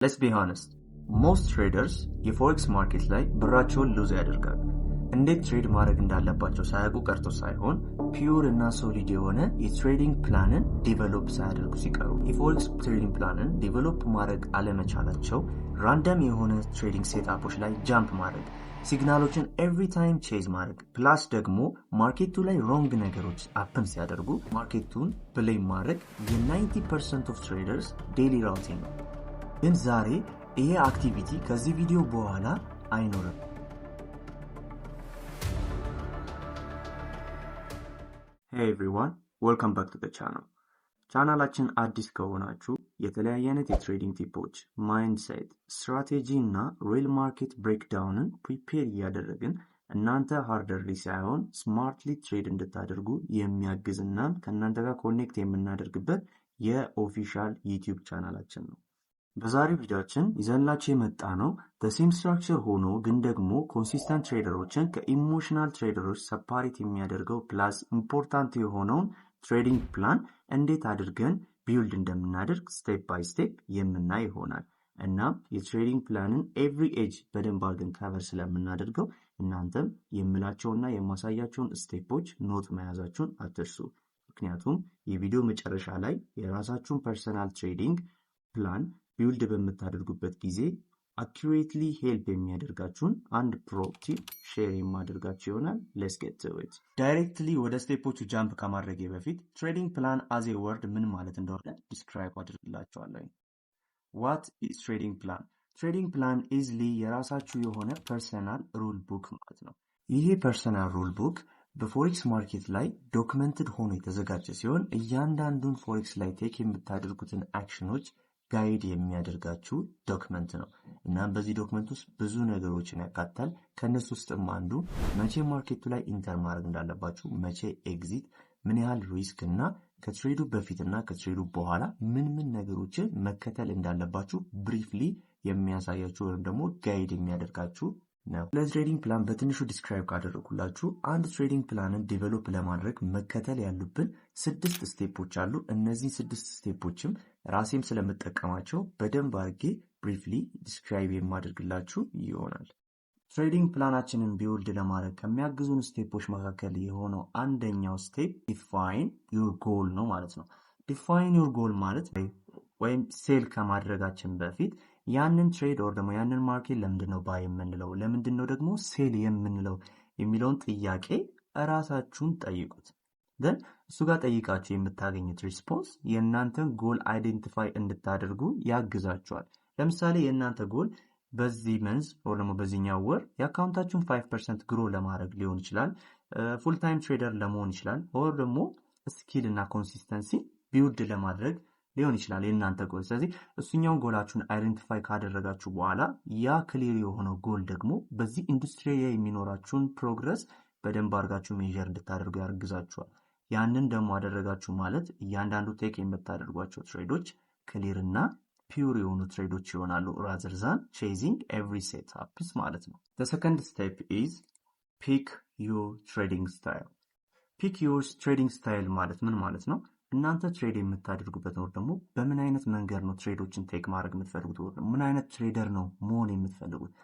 Let's be honest, most traders የፎሬክስ ማርኬት ላይ ብራቸውን ሉዝ ያደርጋሉ። እንዴት ትሬድ ማድረግ እንዳለባቸው ሳያውቁ ቀርቶ ሳይሆን ፒዩር እና ሶሊድ የሆነ የትሬዲንግ ፕላንን ዲቨሎፕ ሳያደርጉ ሲቀሩ የፎሬክስ ትሬዲንግ ፕላንን ዲቨሎፕ ማድረግ አለመቻላቸው ራንደም የሆነ ትሬዲንግ ሴትአፖች ላይ ጃምፕ ማድረግ፣ ሲግናሎችን ኤቭሪ ታይም ቼዝ ማድረግ ፕላስ ደግሞ ማርኬቱ ላይ ሮንግ ነገሮች አፕን ሲያደርጉ ማርኬቱን ብሌም ማድረግ የ90% ኦፍ ትሬደርስ ዴይሊ ራውቲን ነው። ግን ዛሬ ይሄ አክቲቪቲ ከዚህ ቪዲዮ በኋላ አይኖርም። Hey everyone, welcome back to the channel. ቻናላችን አዲስ ከሆናችሁ የተለያየ አይነት የትሬዲንግ ቲፖች፣ ማይንድሴት፣ ስትራቴጂ እና ሪል ማርኬት ብሬክዳውንን ፕሪፔር እያደረግን እናንተ ሃርደርሊ ሳይሆን ስማርትሊ ትሬድ እንድታደርጉ የሚያግዝና ከእናንተ ጋር ኮኔክት የምናደርግበት የኦፊሻል ዩቲዩብ ቻናላችን ነው። በዛሬው ቪዲዮአችን ይዘንላችሁ የመጣ ነው በሴም ስትራክቸር ሆኖ ግን ደግሞ ኮንሲስተንት ትሬደሮችን ከኢሞሽናል ትሬደሮች ሰፓሬት የሚያደርገው ፕላስ ኢምፖርታንት የሆነውን ትሬዲንግ ፕላን እንዴት አድርገን ቢልድ እንደምናደርግ ስቴፕ ባይ ስቴፕ የምናይ ይሆናል። እናም የትሬዲንግ ፕላንን ኤቭሪ ኤጅ በደንብ አድርገን ከቨር ስለምናደርገው እናንተም የምላቸውና የማሳያቸውን ስቴፖች ኖት መያዛችሁን አትርሱ። ምክንያቱም የቪዲዮ መጨረሻ ላይ የራሳችሁን ፐርሰናል ትሬዲንግ ፕላን ቢልድ በምታደርጉበት ጊዜ አኪዩሬትሊ ሄልፕ የሚያደርጋችሁን አንድ ፕሮ ቲፕ ሼር የማደርጋችሁ ይሆናል። ሌትስ ጌት ቱ ኢት። ዳይሬክትሊ ወደ ስቴፖቹ ጃምፕ ከማድረጌ በፊት ትሬዲንግ ፕላን አዝ ኤ ወርድ ምን ማለት እንደሆነ ዲስክራይብ አድርግላችኋለሁ። ዋት ኢዝ ትሬዲንግ ፕላን? ትሬዲንግ ፕላን ኢዝሊ የራሳችሁ የሆነ ፐርሰናል ሩል ቡክ ማለት ነው። ይሄ ፐርሰናል ሩል ቡክ በፎሬክስ ማርኬት ላይ ዶክመንትድ ሆኖ የተዘጋጀ ሲሆን እያንዳንዱን ፎሬክስ ላይ ቴክ የምታደርጉትን አክሽኖች ጋይድ የሚያደርጋችሁ ዶክመንት ነው። እናም በዚህ ዶክመንት ውስጥ ብዙ ነገሮችን ያካትታል። ከነሱ ውስጥም አንዱ መቼ ማርኬቱ ላይ ኢንተር ማድረግ እንዳለባችሁ፣ መቼ ኤግዚት፣ ምን ያህል ሪስክ እና ከትሬዱ በፊትና ከትሬዱ በኋላ ምን ነገሮችን መከተል እንዳለባችሁ ብሪፍሊ የሚያሳያችሁ ወይም ደግሞ ጋይድ የሚያደርጋችሁ ነው። ለትሬዲንግ ፕላን በትንሹ ዲስክራይብ ካደረኩላችሁ አንድ ትሬዲንግ ፕላንን ዲቨሎፕ ለማድረግ መከተል ያሉብን 6 ስቴፖች አሉ። እነዚህ 6 ስቴፖችም ራሴም ስለምጠቀማቸው በደንብ አድርጌ ብሪፍሊ ዲስክራይብ የማደርግላችሁ ይሆናል። ትሬዲንግ ፕላናችንን ቢውልድ ለማድረግ ከሚያግዙን ስቴፖች መካከል የሆነው አንደኛው ስቴፕ ዲፋይን ዩር ጎል ነው ማለት ነው። ዲፋይን ዩር ጎል ማለት ወይም ሴል ከማድረጋችን በፊት ያንን ትሬድ ኦር ደግሞ ያንን ማርኬት ለምንድን ነው ባይ የምንለው፣ ለምንድን ነው ደግሞ ሴል የምንለው የሚለውን ጥያቄ እራሳችሁን ጠይቁት። ግን እሱ ጋር ጠይቃችሁ የምታገኙት ሪስፖንስ የእናንተን ጎል አይዴንቲፋይ እንድታደርጉ ያግዛችኋል። ለምሳሌ የእናንተ ጎል በዚህ መንዝ ኦር ደግሞ በዚህኛው ወር የአካውንታችሁን 5% ግሮ ለማድረግ ሊሆን ይችላል፣ ፉል ታይም ትሬደር ለመሆን ይችላል፣ ኦር ደግሞ ስኪል እና ኮንሲስተንሲ ቢውልድ ለማድረግ ሊሆን ይችላል የእናንተ ጎል። ስለዚህ እሱኛውን ጎላችሁን አይደንቲፋይ ካደረጋችሁ በኋላ ያ ክሊር የሆነው ጎል ደግሞ በዚህ ኢንዱስትሪ ላይ የሚኖራችሁን ፕሮግረስ በደንብ አድርጋችሁ ሜዥር እንድታደርጉ ያግዛችኋል። ያንን ደግሞ አደረጋችሁ ማለት እያንዳንዱ ቴክ የምታደርጓቸው ትሬዶች ክሊር እና ፒውር የሆኑ ትሬዶች ይሆናሉ rather than chasing every setups ማለት ነው። The second step is pick your trading style. pick your trading style ማለት ምን ማለት ነው? እናንተ ትሬድ የምታደርጉበት ነው ደግሞ በምን አይነት መንገድ ነው ትሬዶችን ቴክ ማድረግ የምትፈልጉት፣ ምን አይነት ትሬደር ነው መሆን የምትፈልጉት።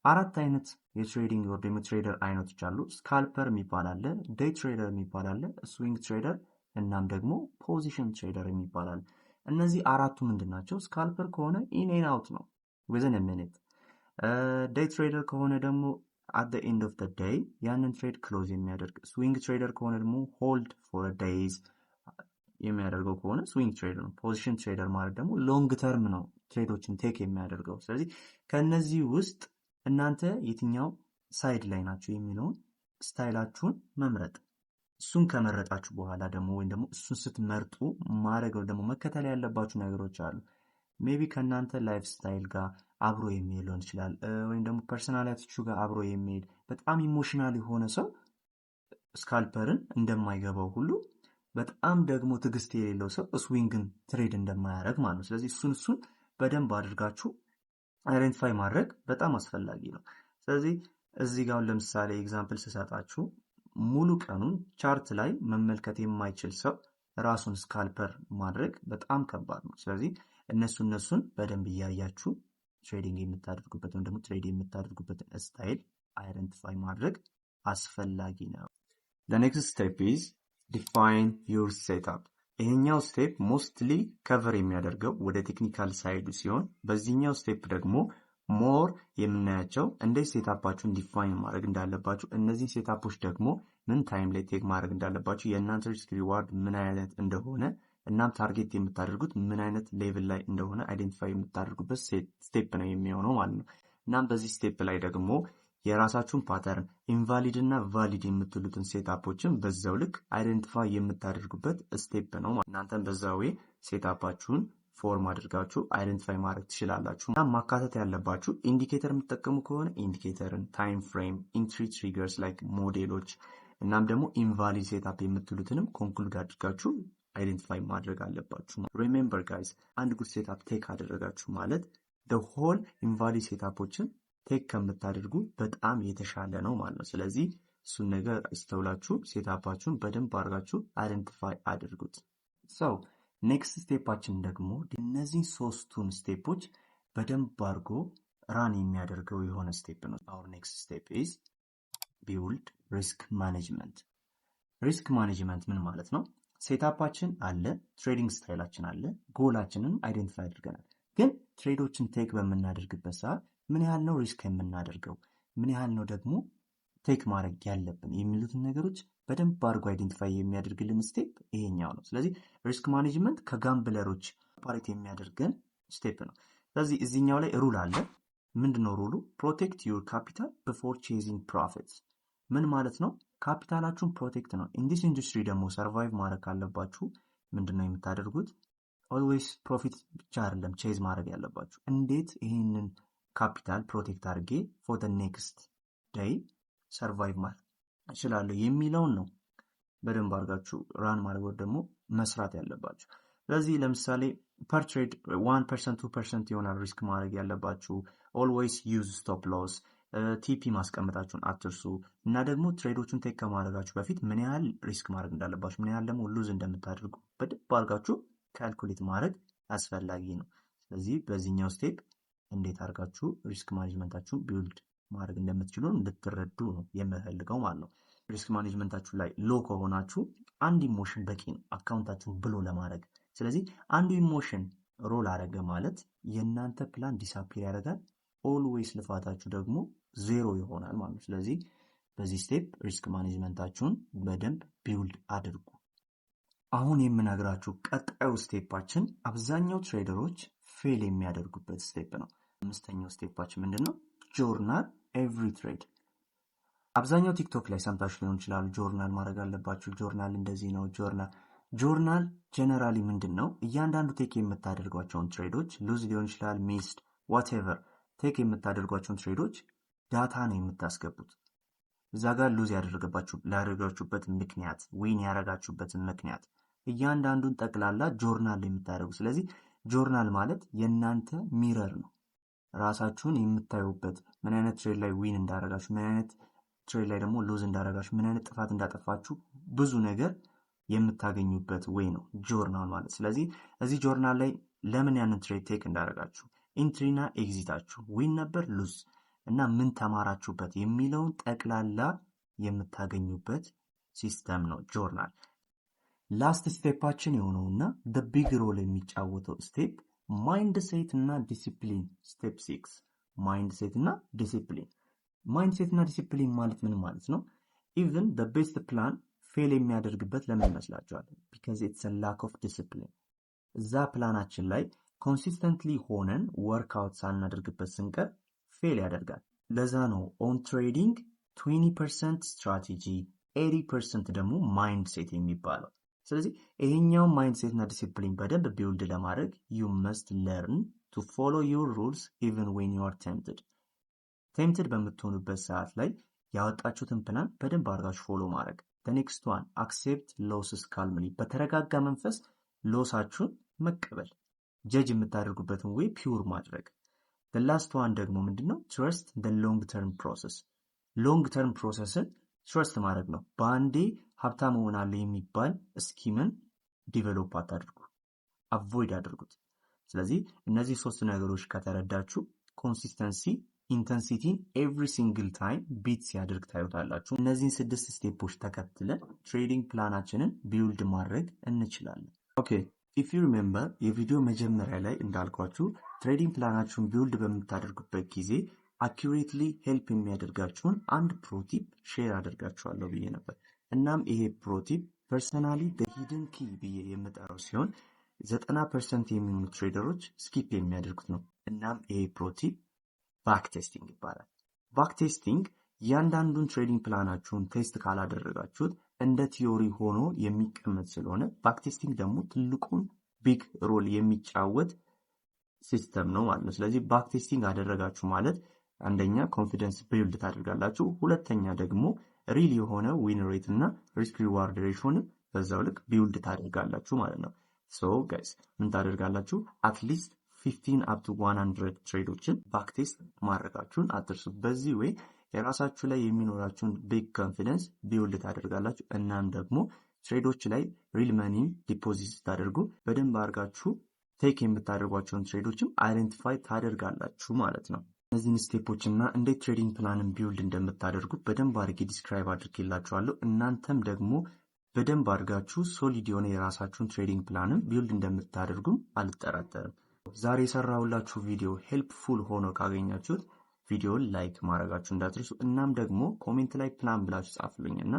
4 አይነት የትሬዲንግ ወር ደግሞ ትሬደር አይነቶች አሉ። ስካልፐር የሚባል አለ፣ ዴይ ትሬደር የሚባል አለ፣ ስዊንግ ትሬደር እናም ደግሞ ፖዚሽን ትሬደር የሚባል አለ። እነዚህ አራቱ ምንድን ናቸው? ስካልፐር ከሆነ ኢን ኤንድ አውት ነው within a minute። ዴይ ትሬደር ከሆነ ደግሞ at the end of the day ያንን ትሬድ ክሎዝ የሚያደርግ፣ ስዊንግ ትሬደር ከሆነ ደግሞ ሆልድ ፎር days የሚያደርገው ከሆነ ስዊንግ ትሬደር ነው። ፖዚሽን ትሬደር ማለት ደግሞ ሎንግ ተርም ነው ትሬዶችን ቴክ የሚያደርገው። ስለዚህ ከነዚህ ውስጥ እናንተ የትኛው ሳይድ ላይ ናችሁ የሚለውን ስታይላችሁን መምረጥ። እሱን ከመረጣችሁ በኋላ ደግሞ ወይም ደግሞ እሱን ስትመርጡ ማድረገው ደግሞ መከተል ያለባችሁ ነገሮች አሉ። ሜቢ ከእናንተ ላይፍ ስታይል ጋር አብሮ የሚሄድ ሊሆን ይችላል፣ ወይም ደግሞ ፐርሰናሊቲችሁ ጋር አብሮ የሚሄድ። በጣም ኢሞሽናል የሆነ ሰው ስካልፐርን እንደማይገባው ሁሉ በጣም ደግሞ ትዕግስት የሌለው ሰው ስዊንግን ትሬድ እንደማያደርግ ማለት ነው። ስለዚህ እሱን በደንብ አድርጋችሁ አይደንቲፋይ ማድረግ በጣም አስፈላጊ ነው። ስለዚህ እዚህ ጋር ለምሳሌ ኤግዛምፕል ስሰጣችሁ ሙሉ ቀኑን ቻርት ላይ መመልከት የማይችል ሰው ራሱን ስካልፐር ማድረግ በጣም ከባድ ነው። ስለዚህ እነሱን በደንብ እያያችሁ ትሬዲንግ የምታደርጉበት ወይም ደግሞ ትሬድ የምታደርጉበትን ስታይል አይደንቲፋይ ማድረግ አስፈላጊ ነው። The next step is define your setup. ይሄኛው ስቴፕ ሞስትሊ ከቨር የሚያደርገው ወደ ቴክኒካል ሳይዱ ሲሆን በዚህኛው ስቴፕ ደግሞ ሞር የምናያቸው እንዴት ሴታፓችሁን ዲፋይን ማድረግ እንዳለባችሁ፣ እነዚህ ሴታፖች ደግሞ ምን ታይም ላይ ቴክ ማድረግ እንዳለባችሁ፣ የእናንተ ሪስክ ሪዋርድ ምን አይነት እንደሆነ እናም ታርጌት የምታደርጉት ምን አይነት ሌቭል ላይ እንደሆነ አይደንቲፋይ የምታደርጉበት ስቴፕ ነው የሚሆነው ማለት ነው። እናም በዚህ ስቴፕ ላይ ደግሞ የራሳችሁን ፓተርን ኢንቫሊድ እና ቫሊድ የምትሉትን ሴታፖችን በዛው ልክ አይደንቲፋይ የምታደርጉበት ስቴፕ ነው። እናንተም በዛው ሴታፓችሁን ፎርም አድርጋችሁ አይደንቲፋይ ማድረግ ትችላላችሁ። እና ማካተት ያለባችሁ ኢንዲኬተር የምትጠቀሙ ከሆነ ኢንዲኬተርን፣ ታይም ፍሬም፣ ኢንትሪ ትሪገርስ ላይክ ሞዴሎች፣ እናም ደግሞ ኢንቫሊድ ሴታፕ የምትሉትንም ኮንክሉድ አድርጋችሁ አይደንቲፋይ ማድረግ አለባችሁ። ሪሜምበር ጋይስ፣ አንድ ጉድ ሴታፕ ቴክ አደረጋችሁ ማለት ሆል ኢንቫሊድ ሴታፖችን ቴክ ከምታደርጉ በጣም የተሻለ ነው ማለት ነው። ስለዚህ እሱን ነገር አስተውላችሁ ሴታፓችሁን በደንብ አድርጋችሁ አይደንቲፋይ አድርጉት። ሰው ኔክስት ስቴፓችን ደግሞ እነዚህ ሶስቱን ስቴፖች በደንብ አድርጎ ራን የሚያደርገው የሆነ ስቴፕ ነው። አወር ኔክስት ስቴፕ ኢዝ ቢውልድ ሪስክ ማኔጅመንት። ሪስክ ማኔጅመንት ምን ማለት ነው? ሴታፓችን አለ፣ ትሬዲንግ ስታይላችን አለ፣ ጎላችንን አይደንቲፋይ አድርገናል። ግን ትሬዶችን ቴክ በምናደርግበት ሰዓት ምን ያህል ነው ሪስክ የምናደርገው፣ ምን ያህል ነው ደግሞ ቴክ ማድረግ ያለብን የሚሉትን ነገሮች በደንብ አድርጎ አይደንቲፋይ የሚያደርግልን ስቴፕ ይሄኛው ነው። ስለዚህ ሪስክ ማኔጅመንት ከጋምብለሮች ፓሬት የሚያደርገን ስቴፕ ነው። ስለዚህ እዚህኛው ላይ ሩል አለ። ምንድነው ሩሉ? ፕሮቴክት ዩር ካፒታል ቢፎር ቼዚንግ ፕሮፊትስ። ምን ማለት ነው? ካፒታላችሁን ፕሮቴክት ነው። ኢንዲስ ኢንዱስትሪ ደግሞ ሰርቫይቭ ማድረግ ካለባችሁ ምንድነው የምታደርጉት? ኦልዌይስ ፕሮፊት ብቻ አይደለም ቼዝ ማድረግ ያለባችሁ። እንዴት ይህንን ካፒታል ፕሮቴክት አድርጌ ፎር ኔክስት ዴይ ሰርቫይቭ ማለት እችላለሁ የሚለውን ነው በደንብ አድርጋችሁ ራን ማድረግ ደግሞ መስራት ያለባችሁ። ስለዚህ ለምሳሌ ፐር ትሬድ 1% 2% ይሆናል ሪስክ ማድረግ ያለባችሁ። ኦልዌይስ ዩዝ ስቶፕ ሎስ፣ ቲፒ ማስቀመጣችሁን አትርሱ። እና ደግሞ ትሬዶቹን ቴክ ከማድረጋችሁ በፊት ምን ያህል ሪስክ ማድረግ እንዳለባችሁ፣ ምን ያህል ደግሞ ሉዝ እንደምታደርጉ በደንብ አድርጋችሁ ካልኩሌት ማድረግ አስፈላጊ ነው። ስለዚህ በዚህኛው ስቴፕ እንዴት አድርጋችሁ ሪስክ ማኔጅመንታችሁን ቢልድ ማድረግ እንደምትችሉ እንድትረዱ ነው የምፈልገው ማለት ነው። ሪስክ ማኔጅመንታችሁ ላይ ሎ ከሆናችሁ አንድ ኢሞሽን በቂ ነው አካውንታችሁን ብሎ ለማድረግ። ስለዚህ አንዱ ኢሞሽን ሮል አደረገ ማለት የእናንተ ፕላን ዲሳፒር ያደርጋል። ኦልዌይስ ልፋታችሁ ደግሞ ዜሮ ይሆናል ማለት ነው። ስለዚህ በዚህ ስቴፕ ሪስክ ማኔጅመንታችሁን በደንብ ቢውልድ አድርጉ። አሁን የምነግራችሁ ቀጣዩ ስቴፓችን አብዛኛው ትሬደሮች ፌል የሚያደርጉበት ስቴፕ ነው። አምስተኛው ስቴፓችን ምንድን ነው? ጆርናል ኤቭሪ ትሬድ። አብዛኛው ቲክቶክ ላይ ሰምታችሁ ሊሆን ይችላሉ። ጆርናል ማድረግ አለባችሁ፣ ጆርናል እንደዚህ ነው። ጆርናል ጀነራሊ ምንድን ነው? እያንዳንዱ ቴክ የምታደርጓቸውን ትሬዶች ሉዝ ሊሆን ይችላል፣ ሚስድ ዋትኤቨር ቴክ የምታደርጓቸውን ትሬዶች ዳታ ነው የምታስገቡት። እዛ ጋር ሉዝ ያደረጋችሁበት ምክንያት፣ ዊን ያደረጋችሁበትን ምክንያት እያንዳንዱን ጠቅላላ ጆርናል የምታደርጉ። ስለዚህ ጆርናል ማለት የእናንተ ሚረር ነው። ራሳችሁን የምታዩበት ምን አይነት ትሬድ ላይ ዊን እንዳደረጋችሁ፣ ምን አይነት ትሬድ ላይ ደግሞ ሉዝ እንዳደረጋችሁ፣ ምን አይነት ጥፋት እንዳጠፋችሁ ብዙ ነገር የምታገኙበት ወይ ነው ጆርናል ማለት። ስለዚህ እዚህ ጆርናል ላይ ለምን ያንን ትሬድ ቴክ እንዳደረጋችሁ፣ ኢንትሪና ኤግዚታችሁ፣ ዊን ነበር ሉዝ እና ምን ተማራችሁበት የሚለውን ጠቅላላ የምታገኙበት ሲስተም ነው ጆርናል። ላስት ስቴፓችን የሆነውና ቢግ ሮል የሚጫወተው ስቴፕ ማይንድ ሴት እና ዲሲፕሊን። ስቴፕ 6 ማይንድ ሴት እና ዲሲፕሊን። ማይንድ ሴት እና ዲሲፕሊን ማለት ምን ማለት ነው? ኢቭን ቤስት ፕላን ፌል የሚያደርግበት ለምን ይመስላችኋል? ቢካዝ ኢትስ ላክ ኦፍ ዲሲፕሊን። እዛ ፕላናችን ላይ ኮንሲስተንትሊ ሆነን ወርክአውት ሳናደርግበት ስንቀር ፌል ያደርጋል። ለዛ ነው ኦን ትሬዲንግ 20% ስትራቴጂ 80% ደግሞ ማይንድ ሴት የሚባለው። ስለዚህ ይሄኛው ማይንድ ሴት እና ዲሲፕሊን በደንብ ቢውልድ ለማድረግ ዩ መስት ለርን ቱ ፎሎ ዩር ሩልስ ኢቨን ዌን ዩ አር ቴምፕትድ በምትሆኑበት ሰዓት ላይ ያወጣችሁትን ፕላን በደንብ አድርጋችሁ ፎሎ ማድረግ። ኔክስት ዋን አክሴፕት ሎስስ ካልምሊ፣ በተረጋጋ መንፈስ ሎሳችሁን መቀበል። ጀጅ የምታደርጉበትን ወይ ፒውር ማድረግ። ላስት ዋን ደግሞ ምንድነው? ትረስት ሎንግ ተርም ፕሮሰስ። ሎንግ ተርም ፕሮሰስን ትረስት ማድረግ ነው። በአንዴ ሀብታም መሆናለ የሚባል ስኪምን ዲቨሎፕ አታድርጉ፣ አቮይድ አድርጉት። ስለዚህ እነዚህ ሶስት ነገሮች ከተረዳችሁ ኮንሲስተንሲ ኢንተንሲቲን ኤቭሪ ሲንግል ታይም ቢት ሲያደርግ ታዩታላችሁ። እነዚህን 6 ስቴፖች ተከትለን ትሬዲንግ ፕላናችንን ቢውልድ ማድረግ እንችላለን። ኦኬ ኢፍ ዩ ሪሜምበር የቪዲዮ መጀመሪያ ላይ እንዳልኳችሁ ትሬዲንግ ፕላናችሁን ቢውልድ በምታደርጉበት ጊዜ አኪዩሬትሊ ሄልፕ የሚያደርጋችሁን አንድ ፕሮቲፕ ሼር አደርጋችኋለሁ ብዬ ነበር። እናም ይሄ ፕሮቲፕ ፐርሰናሊ ሂድን ኪ ብዬ የምጠራው ሲሆን 90% የሚሆኑ ትሬደሮች ስኪፕ የሚያደርጉት ነው። እናም ይሄ ፕሮቲፕ ባክ ቴስቲንግ ይባላል። ባክ ቴስቲንግ እያንዳንዱን ትሬዲንግ ፕላናችሁን ቴስት ካላደረጋችሁት እንደ ቲዮሪ ሆኖ የሚቀመጥ ስለሆነ ባክ ቴስቲንግ ደግሞ ትልቁን ቢግ ሮል የሚጫወት ሲስተም ነው ማለት ነው። ስለዚህ ባክ ቴስቲንግ አደረጋችሁ ማለት አንደኛ ኮንፊደንስ ቢልድ ታደርጋላችሁ፣ ሁለተኛ ደግሞ ሪል የሆነ ዊን ሬት እና ሪስክ ሪዋርድ ሬሽዮን በዛው ልክ ቢውልድ ታደርጋላችሁ ማለት ነው። ሶ ጋይስ ምን ታደርጋላችሁ? አትሊስት 15 up to 100 ትሬዶችን ባክ ቴስት ማድረጋችሁን አትርሱ። በዚህ ወይ የራሳችሁ ላይ የሚኖራችሁን ቢግ ኮንፊደንስ ቢውልድ ታደርጋላችሁ። እናም ደግሞ ትሬዶች ላይ ሪል መኒ ዲፖዚት ስታደርጉ በደንብ አድርጋችሁ ቴክ የምታደርጓቸውን ትሬዶችም አይደንቲፋይ ታደርጋላችሁ ማለት ነው። እነዚህን ስቴፖች እና እንዴት ትሬዲንግ ፕላንን ቢውልድ እንደምታደርጉት በደንብ አድርጌ ዲስክራይብ አድርጌላችኋለሁ። እናንተም ደግሞ በደንብ አድርጋችሁ ሶሊድ የሆነ የራሳችሁን ትሬዲንግ ፕላንን ቢውልድ እንደምታደርጉም አልጠራጠርም። ዛሬ የሰራሁላችሁ ቪዲዮ ሄልፕፉል ሆኖ ካገኛችሁት ቪዲዮን ላይክ ማድረጋችሁ እንዳትረሱ። እናም ደግሞ ኮሜንት ላይ ፕላን ብላችሁ ጻፉልኝ እና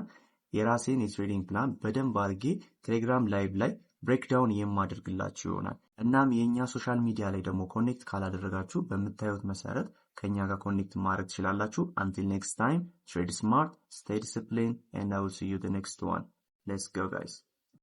የራሴን የትሬዲንግ ፕላን በደንብ አድርጌ ቴሌግራም ላይቭ ላይ ብሬክዳውን የማደርግላችሁ ይሆናል። እናም የእኛ ሶሻል ሚዲያ ላይ ደግሞ ኮኔክት ካላደረጋችሁ በምታዩት መሰረት ከኛ ጋር ኮኔክት ማድረግ ትችላላችሁ። until next time, trade smart, stay disciplined, and I will see you the next one. Let's go guys.